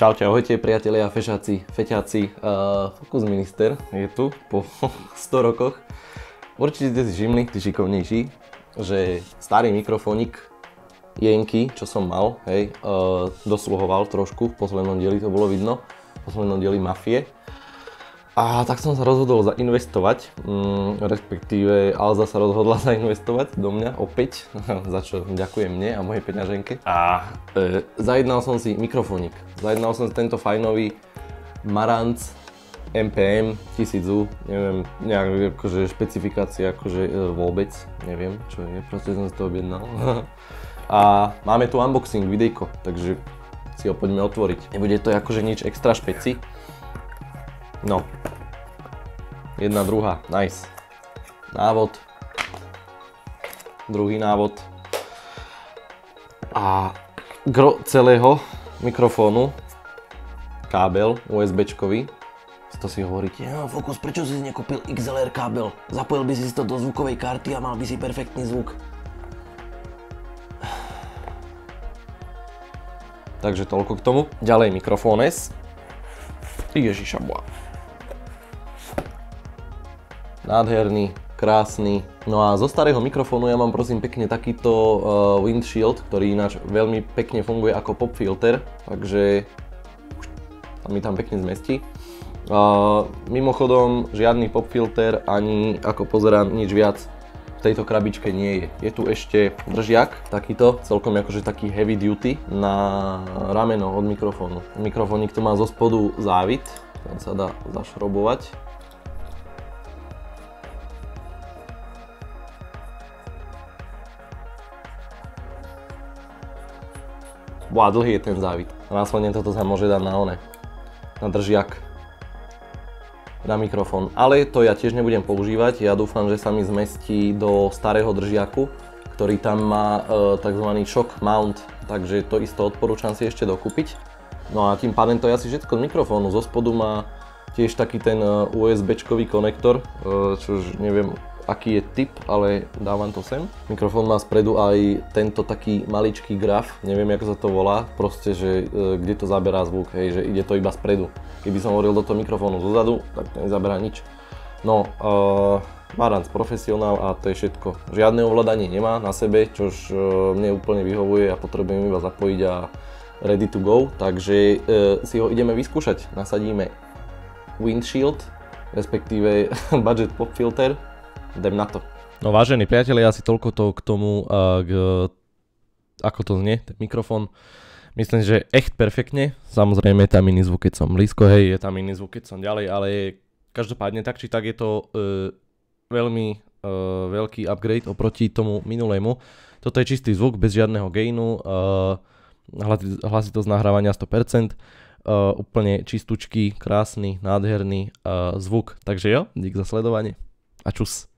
Čaute, ahojte priatelia, fešáci, feťáci, Focus Minister je tu po 100 rokoch. Určite ste si všimli, tí šikovnejší, že starý mikrofónik Jenky, čo som mal, hej, dosluhoval trošku, v poslednom dieli to bolo vidno, v poslednom dieli Mafie. A tak som sa rozhodol zainvestovať, respektíve Alza sa rozhodla zainvestovať do mňa opäť, za čo ďakujem mne a mojej peňaženke. A zajednal som si mikrofónik. Zajednal som si tento fajnový Marantz MPM 1000U, neviem, nejak akože špecifikácia akože vôbec, neviem čo je, proste som si to objednal. A máme tu unboxing videjko, takže si ho poďme otvoriť. Nebude to akože nič extra špeci. No, jedna, druhá, nice. Návod, druhý návod a gro celého mikrofónu, kábel USB-čkový. To si hovoríte, no Focus, prečo si nekúpil XLR kábel? Zapojil by si to do zvukovej karty a mal by si perfektný zvuk. Takže toľko k tomu. Ďalej mikrofón S. Ježišabua. Nádherný, krásny. No a zo starého mikrofónu ja mám prosím pekne takýto windshield, ktorý ináč veľmi pekne funguje ako pop filter, takže mi tam pekne zmestí. Mimochodom žiadny pop filter ani ako pozerám nič viac v tejto krabičke nie je. Je tu ešte držiak, takýto, celkom akože taký heavy duty na rameno od mikrofónu. Mikrofónik to má zo spodu závit, ten sa dá zašrobovať. Wow, dlhý je ten závit. Následne toto sa môže dať na držiak, na mikrofón. Ale to ja tiež nebudem používať. Ja dúfam, že sa mi zmestí do starého držiaku, ktorý tam má tzv. Shock mount, takže to isto odporúčam si ešte dokúpiť. No a tým pádem to je asi všetko z mikrofónu. Zo spodu má tiež taký ten USB-čkový konektor, čo už neviem aký je typ, ale dávam to sem. Mikrofón má spredu aj tento taký maličký graf, neviem ako sa to volá, proste, že kde to zaberá zvuk, hej, že ide to iba spredu. Keby som hovoril do toho mikrofónu zozadu, tak to nezaberá nič. No, Marantz profesionál a to je všetko. Žiadne ovládanie nemá na sebe, čož mne úplne vyhovuje a potrebujem iba zapojiť a ready to go, takže si ho ideme vyskúšať. Nasadíme windshield, respektíve budget pop filter. Idem na to. No vážení priatelia, asi toľko to k tomu, ako to znie, ten mikrofón. Myslím, že echt perfektne. Samozrejme je tam iný zvuk, keď som blízko, hej, je tam iný zvuk, keď som ďalej, ale každopádne tak či tak je to veľmi veľký upgrade oproti tomu minulému. Toto je čistý zvuk, bez žiadneho gainu, hlasitosť nahrávania 100%, úplne čistúčky, krásny, nádherný zvuk. Takže jo, dík za sledovanie a čus.